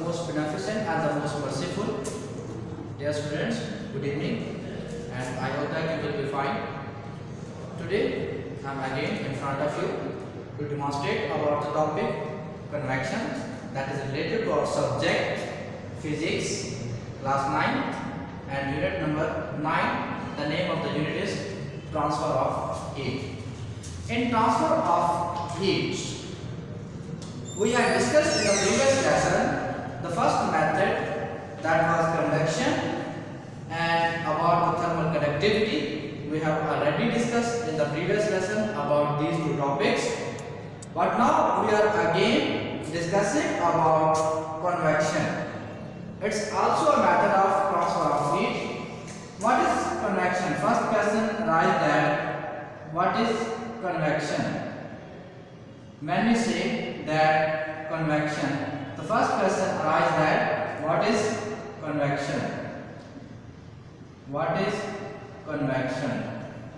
most beneficent and the most merciful. Dear students, good evening, and I hope that you will be fine. Today I am again in front of you to demonstrate about the topic convection, that is related to our subject physics, class 9 and unit number 9. The name of the unit is transfer of heat. In transfer of heat, we have discussed in the previous lesson the first method, that was convection, and about the thermal conductivity we have already discussed in the previous lesson about these two topics. But now we are again discussing about convection. It's also a method of transfer of heat. What is convection? First question arises that what is convection? When we say that convection, the first question arises that what is convection? What is convection?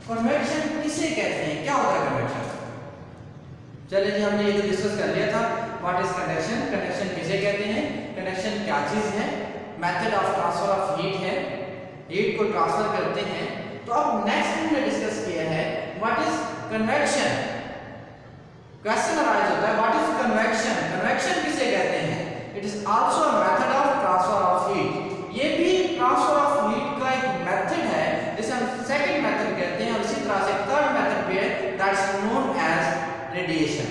Convection किसे कहते हैं? क्या होता है convection? चलिए जी, हमने ये तो डिस्कस कर लिया था व्हाट इज कंडक्शन, कंडक्शन किसे कहते हैं, कंडक्शन क्या चीज है, method of transfer of heat है, हीट को ट्रांसफर करते हैं. तो अब नेक्स्ट हमने डिस्कस किया है what is convection. Question arise होता है व्हाट इज कन्वेक्शन, कन्वेक्शन किसे कहते हैं. It is also a method of transfer of heat. ये भी ट्रांसफर ऑफ हीट का एक मेथड है जिसे हम सेकंड मेथड कहते हैं, और इसी तरह से थर्ड मेथड भी है, that's known as radiation.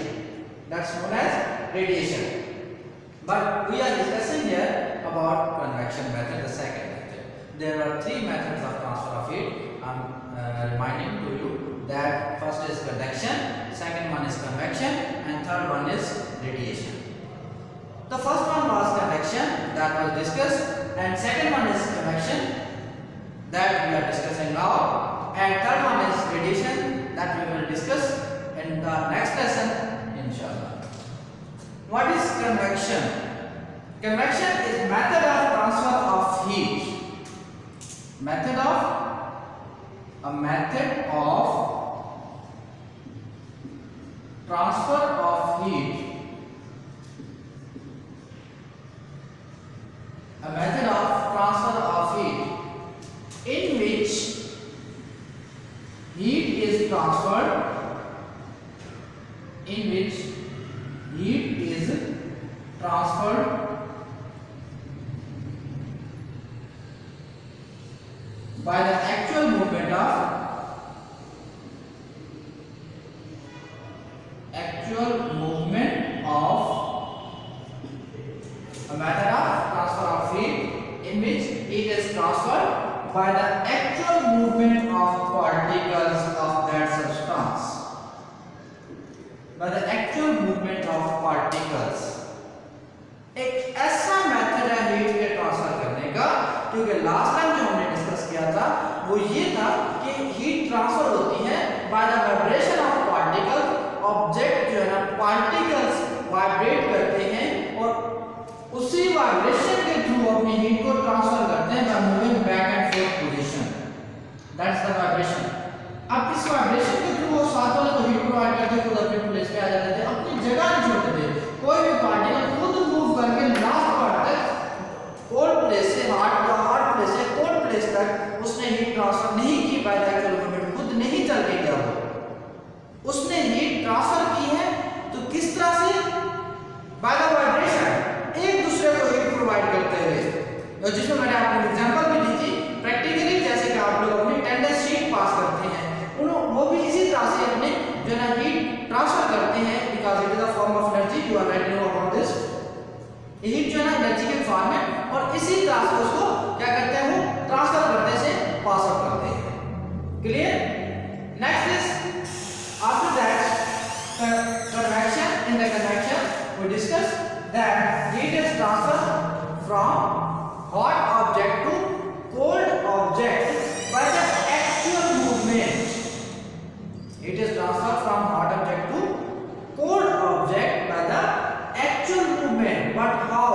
That's known as radiation. But we are discussing here about convection method, the second method. There are three methods of transfer of heat. I'm reminding to you that first is conduction, second one is convection, and third one is radiation. The first one was conduction, that was discussed, and second one is convection, that we are discussing now, and third one is radiation, that we will discuss in the next lesson, inshallah. What is convection? Convection is method of transfer of heat. Method of transfer of heat. A method of transfer of heat in which heat is transferred. In which heat is transferred by the actual movement of a method of transfer of heat in which heat is transferred by the actual movement of particles of that substance. By the actual movement of particles. एक ऐसा method है heat के transfer करने का, क्योंकि last time जो हमने discuss किया था वो ये था कि हीट ट्रांसफर होती है by the vibration of particles. Object जो है ना, पार्टिकल्स वाइब्रेट करते हैं और उसी वाइब्रेशन के थ्रू अपनी हीट को ट्रांसफर करते हैं by moving back and fourth position. That's the vibration. अब इस वाइब्रेशन के थ्रू वो साथ वाले को हीट प्रोवाइड करते थे, खुद अपने प्लेस पे आ जाते थे, अपनी जगह नहीं छोड़ते थे. कोई भी पार्टिकल खुद मूव करके लास्ट पार्ट तक कोल्ड प्लेस से हॉट प्लेस से कोल्ड प्लेस तक उसने हीट ट्रांसफर नहीं की बाय द एक्चुअल मूवमेंट. खुद नहीं चल के गया, उसने हीट ट्रांसफर की है. तो किस तरह से? बाय द वाइब्रेशन, एक दूसरे को हीट प्रोवाइड करते हुए. और जिसमें मैंने आपको एग्जांपल भी दी थी प्रैक्टिकली, जैसे कि आप लोग अपनी अटेंडेंस शीट पास करते हैं, वो भी इसी तरह से अपने जो है हीट ट्रांसफर करते हैं, because it is a form of energy. You are right know about this. Heat जो है ना एनर्जी के फॉर्म में, और इसी तरह से उसको क्या करते हैं, वो ट्रांसफर करने से पास आउट करते हैं. Clear? Next is after that convection. In the convection we discussed that heat is transferred from hot object to cold object by the actual movement. It is transferred from hot object to cold object by the actual movement. But how?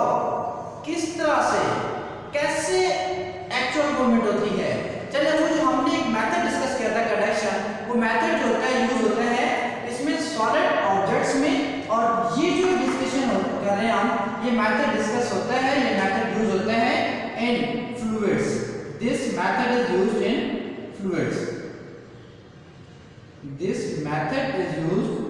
किस तरह से, कैसे actual movement होती है? चलिए, वो जो हमने एक मेथड डिस्कस किया था कंडक्शन, वो मेथड जो होता है यूज होता है इसमें सॉलिड ऑब्जेक्ट्स में. और ये जो डिस्कशन कर रहे हैं हम, ये मेथड डिस्कस होता है, ये मेथड यूज होता है in fluids. This method is used in fluids. This method is used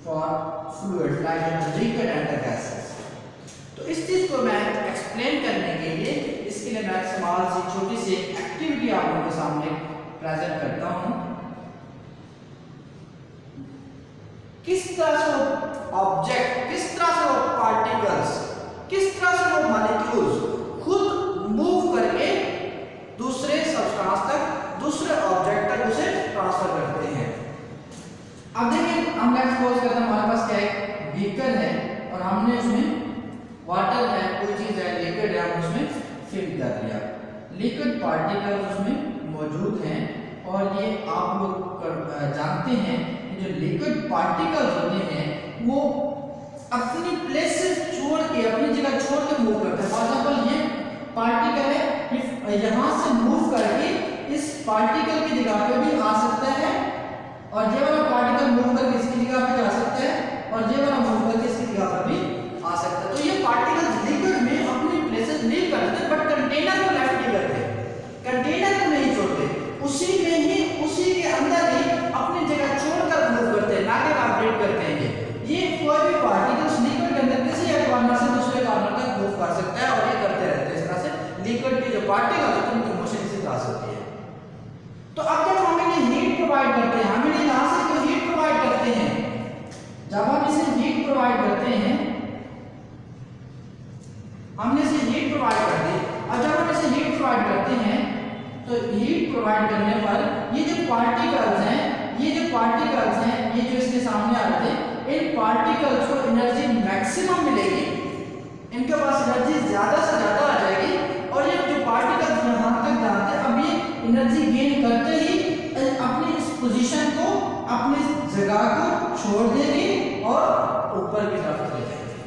for fluid like liquid and gases. तो इस चीज को मैं एक्सप्लेन करने के लिए, इसके लिए मैं स्मॉल सी छोटी सी एक्टिविटी आप लोगों के सामने प्रेजेंट करता हूं। किस तरह से वो ऑब्जेक्ट, किस तरह से वो पार्टिकल्स, किस तरह से वो मॉलिक्यूल्स खुद मूव करके दूसरे सब्सटेंस तक, दूसरे ऑब्जेक्ट तक उसे ट्रांसफर करते हैं। अब देखिए, हम लेट्स सपोज करते हैं हमारे पास क्या है, बीकर है और हमने उसमें वाटर है, कोई चीज है लिक्विड है, हम उसमें फिल कर दिया। लिक्विड पार्टिकल्स उसमें मौजूद हैं और ये आप लोग जानते हैं कि जो लिक्विड पार्टिकल्स होते हैं वो अपनी प्लेसेस छोड़ के, अपनी जगह छोड़ के मूव करते हैं। फॉर एग्जांपल ये पार्टिकल है, ये यहाँ से मूव करके इस पार्टिकल की जगह पे भी आ सकता है और ये वाला पार्टिकल मूव करके इसकी जगह पे जा सकता है और ये वाला मूव करके इसकी जगह पर भी आ सकता है। तो ये पार्टिकल्स लिक्विड में अपनी प्लेसेस लीव करते हैं बट कंटेनर को लेफ्ट नहीं करते, कंटेनर को नहीं छोड़ते, उसी में ही, उसी के अंदर ही अपनी जगह छोड़कर मूव करते हैं, ना कि वाइब्रेट करते हैं। ये कोई भी पार्टिकल्स लिक्विड के अंदर किसी एक कॉर्नर से दूसरे कॉर्नर तक मूव कर सकता है और ये करते रहते हैं। इस तरह से लिक्विड की जो पार्टिकल्स होते हैं उनकी मोशन इसी तरह से होती है। तो अब जब हम इन्हें हीट प्रोवाइड करते हैं, हम इन्हें यहाँ से कोई हीट प्रोवाइड करते हैं, जब हम इसे हीट प्रोवाइड करते हैं, हमने इसे हीट प्रोवाइड कर दी, और जब हम इसे हीट प्रोवाइड करते हैं तो हीट प्रोवाइड करने पर ये जो पार्टिकल्स हैं, ये जो पार्टिकल्स हैं, ये जो इसके सामने आ रहे थे, इन पार्टिकल्स को एनर्जी मैक्सिमम मिलेगी, इनके पास एनर्जी ज्यादा से ज्यादा आ जाएगी और ये जो पार्टिकल्स यहाँ तक जाते हैं, अब ये एनर्जी गेन करते ही अपनी इस पोजीशन को, अपनी जगह को छोड़ देगी और ऊपर की तरफ चले जाएगी।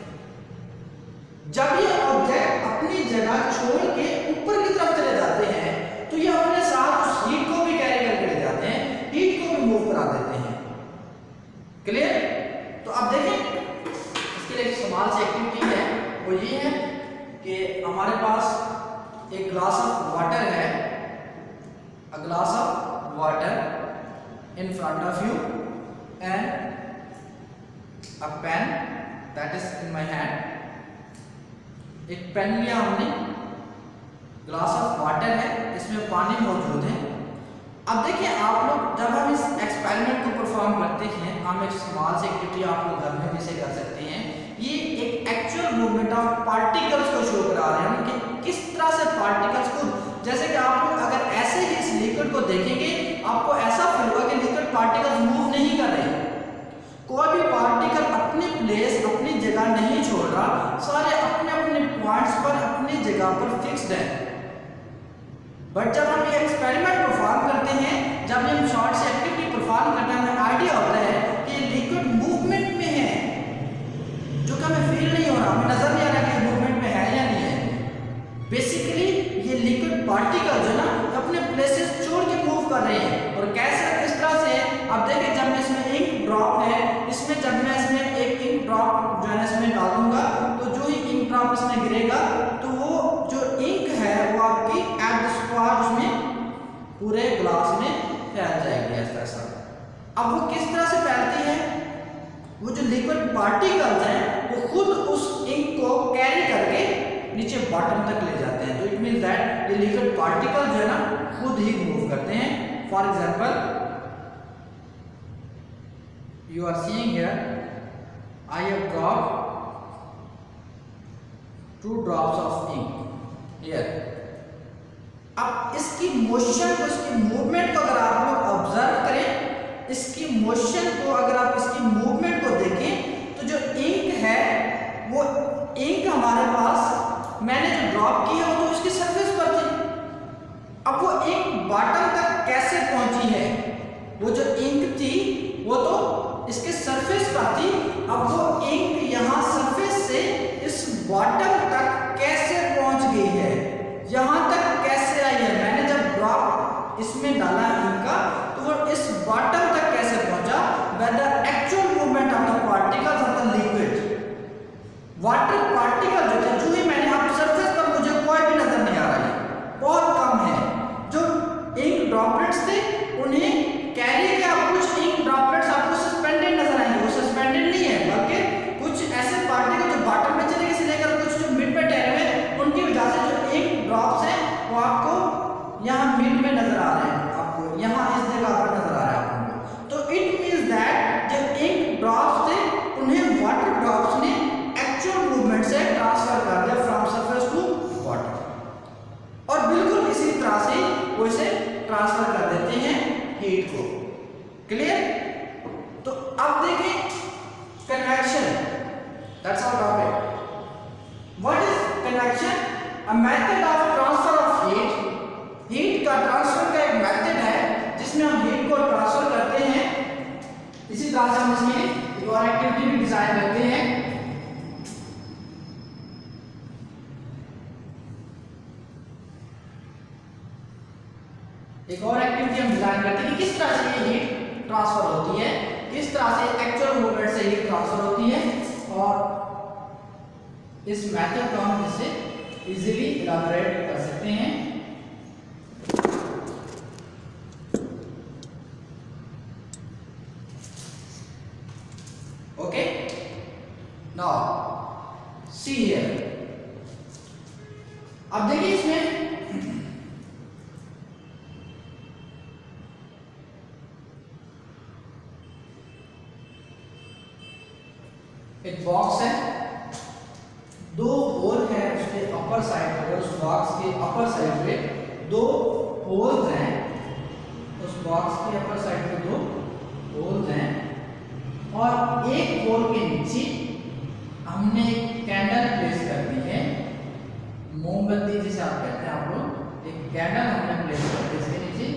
जब ये ऑब्जेक्ट अपनी जगह छोड़ के ऊपर की तरफ चले जाते हैं तो ये अपने साथ उस हीट को भी कैरी करके ले जाते हैं, हीट को भी मूव करा देते हैं। क्लियर? तो अब देखें, इसके लिए एक स्मॉल सी एक्टिविटी है, वो ये है कि हमारे पास एक ग्लास ऑफ वाटर है, a glass of water in front of you and a pen that is in my hand. एक पेन लिया हमने, ग्लास ऑफ वाटर है, इसमें पानी मौजूद है। अब देखिए आप लोग, जब हम इस एक्सपेरिमेंट को परफॉर्म करते हैं, हम एक स्मॉल सी एक्टिविटी आप लोग घर में भी से कर सकते हैं। ये एक एक्चुअल मूवमेंट ऑफ पार्टिकल्स को शो करा रहे हैं कि किस तरह से पार्टिकल्स को, जैसे कि आप लोग अगर ऐसे ही इस लिक्विड को देखेंगे आपको ऐसा फील होगा कि लिक्विड पार्टिकल्स मूव नहीं कर रहे, कोई भी पार्टिकल अपनी प्लेस, अपनी जगह नहीं छोड़ रहा, सारे अपने अपने पॉइंट्स पर, अपनी जगह पर फिक्स्ड है। बट जब हम ये एक्सपेरिमेंट परफॉर्म करते हैं, जब हम शॉर्ट से एक्टिविटी परफॉर्म करते हैं, हमें आइडिया होता है कि लिक्विड मूवमेंट में है, जो कि हमें फील नहीं हो रहा, हमें नजर नहीं आ रहा कि मूवमेंट में है या नहीं है। बेसिकली ये लिक्विड पार्टिकल जो ना अपने प्लेसेस छोड़ के मूव कर रहे हैं। और कैसे, किस तरह से, अब देखिए जब मैं इसमें इंक ड्रॉप है, इसमें जब मैं इसमें एक इंक ड्रॉप जो है इसमें डालूंगा तो जो ही इंक ड्रॉप इसमें गिरेगा तो वो जो इंक है वो आपकी एट द स्पॉट उसमें पूरे ग्लास में फैल जाएगी इस तरह से। अब वो किस तरह से फैलती है, वो जो लिक्विड पार्टिकल्स हैं वो खुद उस इंक को कैरी करके नीचे बॉटम तक ले जाते हैं। तो इट मींस दैट ये लिक्विड पार्टिकल जो है ना खुद ही मूव करते हैं। For example you are seeing here I have dropped 2 drops of ink here। अब इसकी मोशन को, इसकी मूवमेंट को अगर आप लोग ऑब्जर्व करें, इसकी मोशन को, अगर आप इसकी मूवमेंट को देखें तो जो इंक है वो इंक हमारे पास, मैंने जो ड्रॉप की है वो तो इसकी सरफेस पर थी, अब वो इंक बॉटम तक कैसे पहुंची है, वो जो इंक थी वो तो इसके सरफेस पर थी, अब वो इंक यहाँ सरफेस से इस बॉटम तक कैसे पहुंच गई है, यहाँ तक कैसे आई है। मैंने जब ड्रॉप इसमें डाला इंक का तो वो इस बॉटम तक कैसे पहुंचा, तो अब देखें convection, that's our topic. What is convection? A method of transfer of heat. Heat का ट्रांसफर का एक मेथड है जिसमें हम हीट को ट्रांसफर करते हैं। इसी तरह से हम इसमें एक और एक्टिविटी भी डिजाइन करते हैं। एक और एक्टिविटी हम डिजाइन करते हैं कि किस तरह से ये हीट ट्रांसफर होती है, किस तरह से एक्चुअल मूवमेंट से हीट ट्रांसफर होती है, और इस मेथड को हम इससे इजीली इलैबोरेट कर सकते हैं। Okay, now see here. अब देखिए इसमें एक बॉक्स है, दो होल है उसके अपर साइड पर, उस बॉक्स के अपर साइड पे दो होल्स हैं, उस बॉक्स के अपर साइड पे दो होल्स हैं, और एक होल के नीचे हमने कैंडल प्लेस कर दी है, मोमबत्ती जिसे आप कहते हैं आप लोग, एक कैंडल हमने प्लेस कर दी इसके नीचे।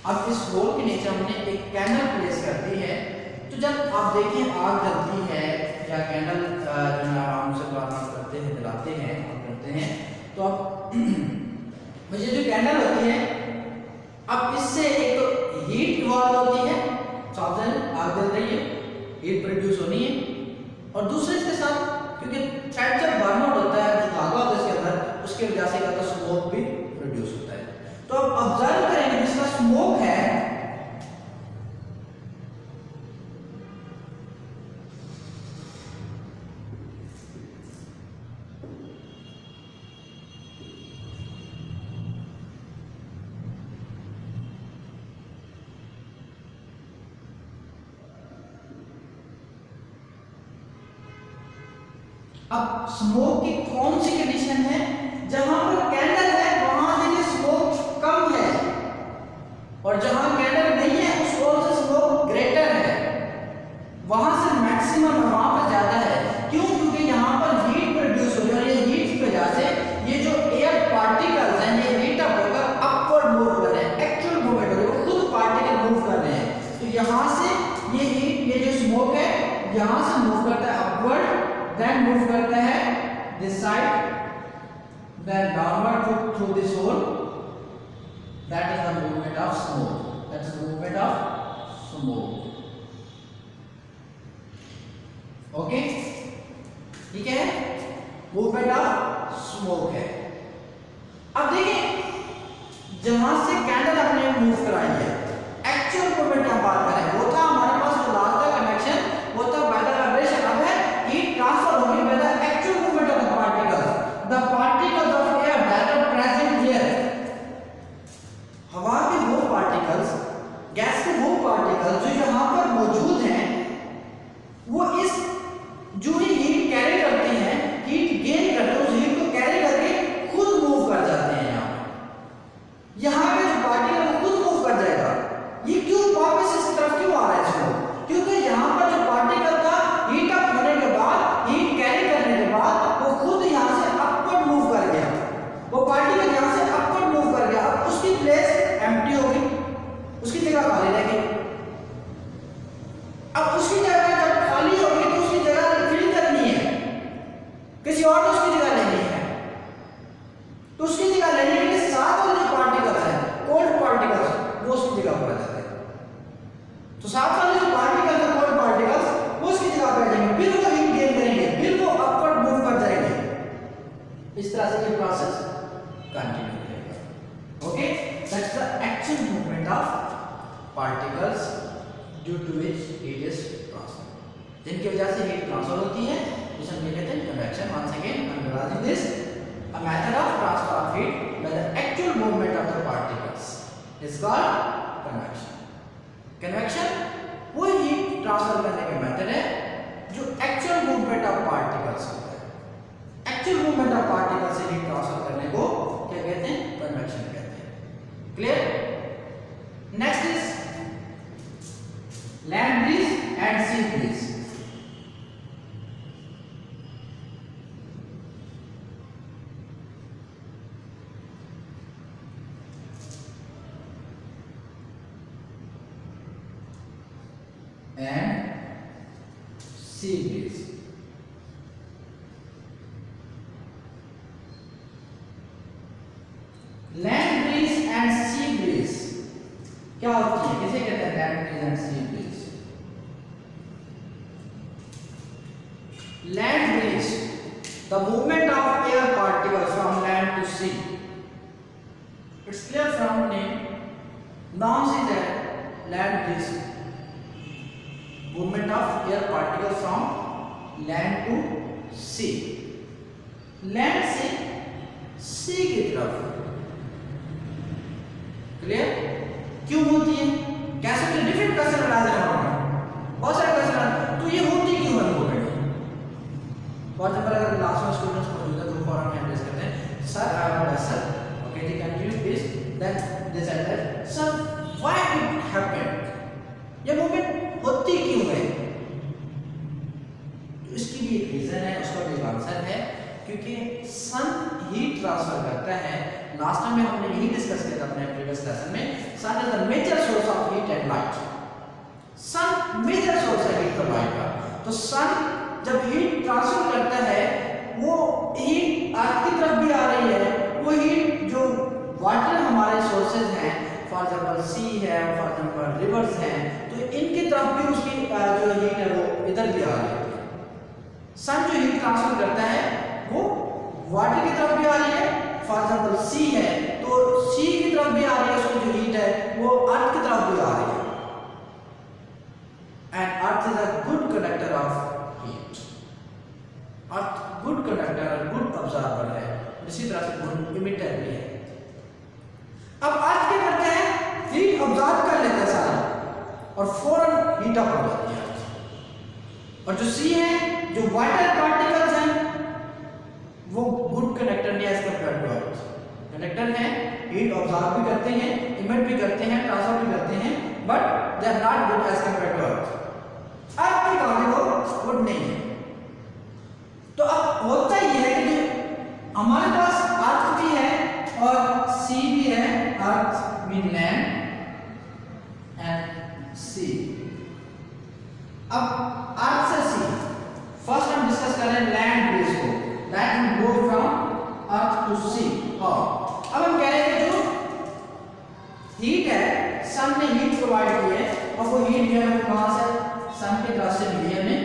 अब इस होल के नीचे हमने एक कैंडल प्लेस कर दी है, तो जब आप देखिए आग जलती है या कैंडल आराम से बर्न करते हैं, जलाते हैं और करते हैं, तो अब मुझे जो कैंडल होती है, अब इससे एक तो हीट इवॉल्व होती है, सावधान आग जल रही है, हीट प्रोड्यूस होनी है, और दूसरे इसके साथ क्योंकि थ्रेड जब बर्न आउट होता है, जो धागा होता है इसके अंदर, उसके वजह से क्या स्मोक भी प्रोड्यूस होता है। तो अब ऑब्जर्व करेंगे जिसका स्मोक है, अब स्मोक की कौन सी कंडीशन है? जहां पर कैंडल है वहां देखिए स्मोक कम है, और जहां कैंडल नहीं है उस होल से स्मोक ग्रेटर है, वहां से मैक्सिमम वहां पर ज्यादा है। क्यों? क्योंकि यहां पर हीट प्रोड्यूस हो रही है, और ये हीट की वजह से ये जो एयर पार्टिकल्स हैं ये हीट अप होकर अपवर्ड मूव कर रहे हैं, एक्चुअल मूवमेंट हो रही है, खुद पार्टिकल मूव कर रहे हैं। तो यहां से ये हीट, ये जो स्मोक है यहां से मूव करता है अपवर्ड, then move करता है this side, then downward through this hole. That is the movement of smoke. That is the movement of smoke. Okay, ठीक है, movement of smoke है। अब देखिए जहां से कैंडल आपने मूव कराई है, एक्चुअल मूवमेंट की बात करें, वो था हमारे पास जो लास्ट का कनेक्शन, वो था बाय द वाइब्रेशन। अब है heat transfer होगी by the actual movement of the particles. The particles of air that are present here. हवा के वो particles, गैस के वो particles जो यहाँ पर मौजूद हैं, वो इस जो ही heat कैरी करते हैं, heat gain करते हैं, उस heat को कैरी करके खुद मूव कर जाते हैं। यहाँ पे जो particle है खुद मूव कर जाएगा। ये क्यों वापस इस तरफ क्यों आ रहा है इसको? क्योंकि यहाँ पर जो particle था हीट अप होने के बाद, हीट कैरी करने के बाद वो खुद यहाँ से अपवर्ड मूव कर गया, वो पार्टिकल यहाँ से अपवर्ड मूव कर गया। अब उसकी प्लेस एम्प्टी हो गई, उसकी जगह खाली रह गई। अब उसकी जगह जब खाली हो गई तो उसकी जगह फिल करनी है, किसी और ने उसकी जगह लेनी है, तो उसकी जगह लेने के लिए साथ वाले जो पार्टिकल्स हैं, कोल्ड पार्टिकल्स, वो उसकी जगह पर आ जाते हैं। तो साथ वाले जो पार्टिकल्स हैं, कोल्ड पार्टिकल्स, वो उसकी जगह पर आ जाएंगे, फिर वो हीट गेन करेंगे, फिर वो अपवर्ड मूव कर जाएंगे। इस तरह से ये प्रोसेस कंटिन्यू करेगा। Okay, that's the actual movement of particles due to which heat is transfer, जिनकी वजह से हीट ट्रांसफर होती है, जिसे हम कहते हैं convection. Once again I am revising this, a method of transfer of heat by the actual movement of the particles is called convection. Convection वो हीट ट्रांसफर करने का मेथड है जो एक्चुअल मूवमेंट ऑफ पार्टिकल्स होता है। Actual movement of particles से heat transfer करने को क्या कहते हैं? कन्वेक्शन कहते हैं। Clear? and sea breeze. Land breeze and sea breeze क्या होती है, किसे कहते हैं land breeze and sea breeze? Land breeze, the movement of air particle from land to sea. It's clear from name, known is that land breeze, movement of air particle from land to sea. Land से सी की तरफ, clear? क्यों होती है, कैसे? तो different question arise होगा, बहुत सारे क्वेश्चन. तो ये होती क्यों है मूवमेंट? फॉर एग्जांपल अगर क्लास में स्टूडेंट्स मौजूद है तो फॉरम में एड्रेस करते हैं, sir I have a sir, okay the continue this, then they said that sir why it happened, ये मूवमेंट होती क्यों है? तो इसकी भी एक रीजन है, उसका भी आंसर है, क्योंकि सन हीट ट्रांसफर करता है. लास्ट टाइम में हमने यही डिस्कस किया था अपने प्रीवियस लेसन में, sun is the major source of heat and light. Sun major source है हीट और लाइट का. तो सन जब हीट ट्रांसफर करता है, वो हीट अर्थ की तरफ भी आ रही है. वो हीट जो वाटर हमारे सोर्सेज हैं, फॉर एग्जांपल सी है, फॉर एग्जांपल रिवर्स हैं, तो इनकी तरफ भी उसकी जो हीट है वो इधर भी आ रही है. सन जो हीट ट्रांसफर करता है वो वाटर की तरफ भी आ रही है. फॉर एग्जांपल सी है तो सी की तरफ भी आ रही है, उसकी जो हीट है वो अर्थ की तरफ भी आ रही है. And earth is a good conductor of heat. Earth good conductor और गुड अब्जॉर्बर है, इसी तरह से गुड इमिटर भी है. अब अर्थ क्या करते हैं, हीट अब्जॉर्ब कर लेते हैं सारा और फौरन हीट अप हो जाती है. और जो सी है, जो वाटर पार्टिकल्स हैं, वो गुड कंडक्टर नहीं as compare to earth. Conductor हैं, हीट अब्सॉर्ब भी करते हैं, इमिट भी करते हैं, ट्रांसफर भी करते हैं, but they are not good as compare to earth. Earth की कहानी वो गुड नहीं है. तो अब होता ये है कि हमारे पास अर्थ भी है और सी भी है. अर्थ मीन लैंड एंड सी. अब अर्थ से सी, फर्स्ट हम डिस्कस करें लैंड ब्रीज को, that will go from earth to sea. अब हम कह रहे हैं जो हीट है, सन ने हीट प्रोवाइड की है, और वो हीट जो है कहां से, सन की तरफ से मिली है हमें.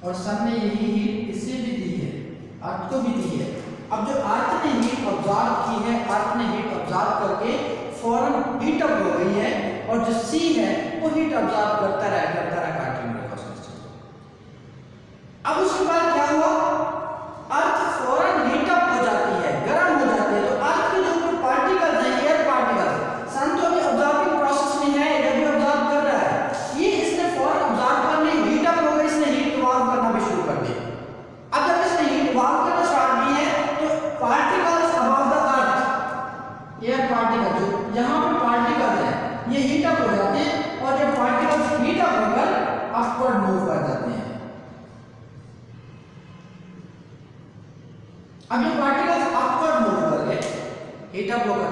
और सन ने यही हीट इससे भी दी है, अर्थ को भी दी है. अब जो अर्थ ने हीट ऑब्जॉर्व की है, अर्थ ने हीट ऑब्जॉर्व करके फौरन हीट अप हो गई है, और जो सी है वो हीट ऑब्जॉर्व करता रहा कंटिन्यू प्रोसेस. अब उसके बाद क्या हुआ, अर्थ फौरन हीट अप हो जाती है, गर्म हो जाती है. तो अर्थ के जो ऊपर पार्टिकल्स हैं, एयर पार्टिकल्स, सन तो अभी ऑब्जॉर्विंग प्रोसेस में है, ये भी ऑब्जॉर्व कर रहा है, ये इसने फौरन ऑब्जॉर्व करने हीट अप हो गई, इसने हीट इवॉल्व करना भी शुरू कर दिया. अब जब इसने हीट इवॉल्व करना स्टार्ट की है, तो particles above the earth, air particle जो यहां पे पार्टिकल्स हैं, ये हीट अप हो जाते हैं, और जब पार्टिकल्स हीट अप होकर अपवर्ड मूव कर जाते हैं. अब ये पार्टिकल्स अपवर्ड मूव कर गए हीट अप होकर.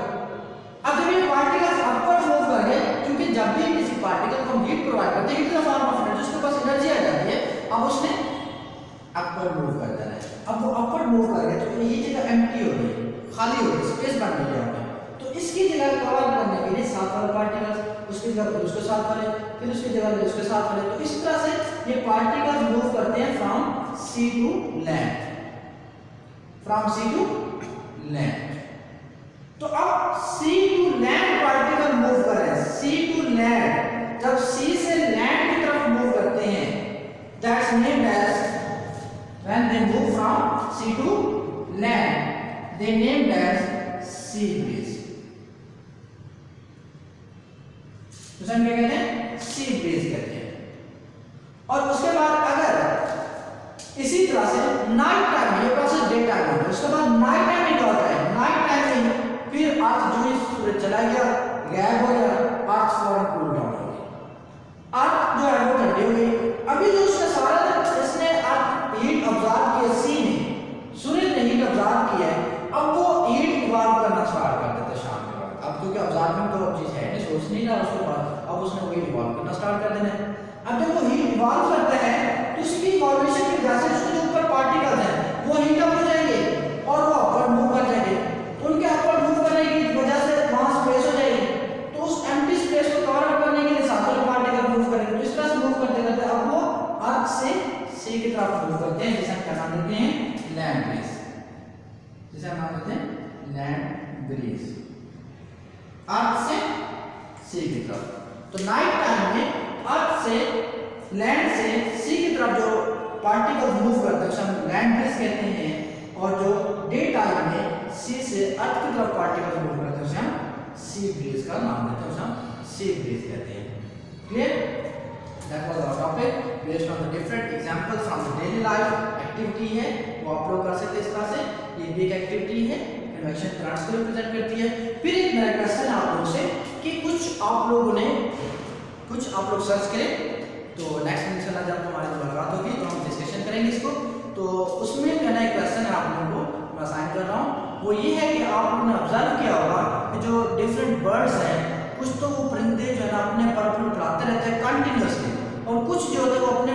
अब जब ये पार्टिकल्स अपवर्ड मूव कर गए, क्योंकि जब भी किसी पार्टिकल को हम हीट प्रोवाइड करते हैं, heat in the form of energy, उसके पास एनर्जी आ जाती है. अब उसने अपवर्ड मूव कर जाना है. अब वो अपवर्ड मूव कर गए तो ये जगह एम्प्टी हो गई, खाली हो गई, स्पेस बन गई यहाँ पे. तो इसकी जगह कवर करने के लिए साथ वाले पार्टिकल्स, उसकी जगह फिर उसके साथ वाले, फिर उसकी जगह फिर उसके साथ वाले. तो इस तरह से ये पार्टिकल्स मूव करते हैं from sea to land, from sea to land. तो अब sea to land particle move कर रहे हैं, सी टू लैंड. जब सी से लैंड की तरफ मूव करते हैं, that's named as, when they move from sea to land, they named as sea breeze. तो हम क्या कहते हैं, सी ब्रीज कहते हैं. और उसके बाद अगर इसी तरह से नाइट टाइम में, ये प्रोसेस डे टाइम में, उसके बाद नाइट टाइम में क्या होता है, नाइट टाइम में फिर अर्थ जो ही सूरज चला गया, गैप हो गया, अर्थ फौरन कूल डाउन हो गई, अर्थ जो है वो ठंडी हो गई. अभी जो उसने सारा इसने हीट ऑब्जॉर्व किया, सी ने, सूरज ने हीट ऑब्जॉर्व किया है, अब वो हीट इवॉल्व करना स्पेस नहीं रहा उसके बाद, अब उसने वही इवॉल्व करना स्टार्ट कर देना है। अब जब वो हीट इवॉल्व करता है तो इसकी इवोल्यूशन की वजह से उसके जो ऊपर पार्टिकल्स हैं वो हीट अप हो जाएंगे और वो अपवर्ड मूव कर जाएंगे। तो उनके अपवर्ड मूव करने की वजह से वहां स्पेस हो जाएगी, तो उस एम्प्टी स्पेस को कवर अप करने के लिए साथ में पार्टिकल मूव करेंगे। तो इस तरह से मूव करते करते अब वो अर्थ से सी की तरफ मूव करते हैं, जिसे हम क्या नाम देते हैं, लैंड ब्रीज, जिसे हम नाम देते हैं लैंड ब्रीज, अर्थ से सी की तरफ। तो नाइट टाइम में अर्थ से लैंड से सी की तरफ जो पार्टिकल्स मूव करते हैं उसे हम लैंड ब्रीज कहते हैं, और जो डे टाइम में सी से अर्थ की तरफ पार्टिकल्स मूव करते हैं उसे हम सी ब्रीज का नाम देते हैं, उसे हम सी ब्रीज कहते हैं। Clear? That was our topic based on the different examples from the daily life. Activity है वो आप लोग कर सकते हैं इस तरह से, ये भी एक एक्टिविटी है, कन्वेक्शन करंट्स को रिप्रेजेंट करती है। फिर एक मेरा क्वेश्चन आप लोगों से कि कुछ आप लोग सर्च करें, तो नेक्स्ट इंशाल्लाह जब हमारी मुलाकात होगी तो हम डिस्कशन करेंगे इसको। तो उसमें मेरा एक क्वेश्चन है आप लोगों को मैं असाइन कर रहा हूँ, वो ये है कि आप लोगों ने ऑब्जर्व किया होगा कि जो डिफरेंट बर्ड्स हैं, कुछ तो वो परिंदे जो है ना अपने पर फड़फड़ाते रहते हैं कंटिन्यूसली, और कुछ जो होते हैं वो अपने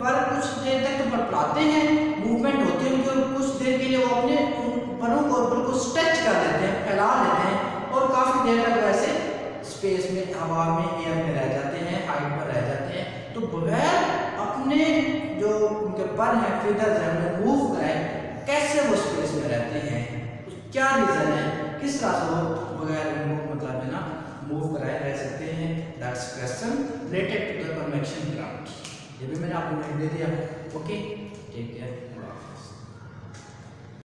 पर कुछ देर तक तो फड़फड़ाते हैं, मूवमेंट होती है उनकी, और कुछ देर के लिए वो अपने परों को बिल्कुल स्ट्रेच कर देते हैं, फैला लेते हैं, और काफ़ी देर तक वैसे स्पेस में, हवा में, एयर में रह जाते हैं, हाइट पर रह जाते हैं। तो बगैर अपने जो उनके पर हैं, फीदर्स हैं, उन्हें मूव कराए, कैसे वो स्पेस में रहते हैं, क्या रीज़न है, किस तरह से वो बगैर मतलब है ना मूव कराए रह सकते हैं। That's question related to the convection ground. ये भी मैंने आपको दे दिया। Okay, take care.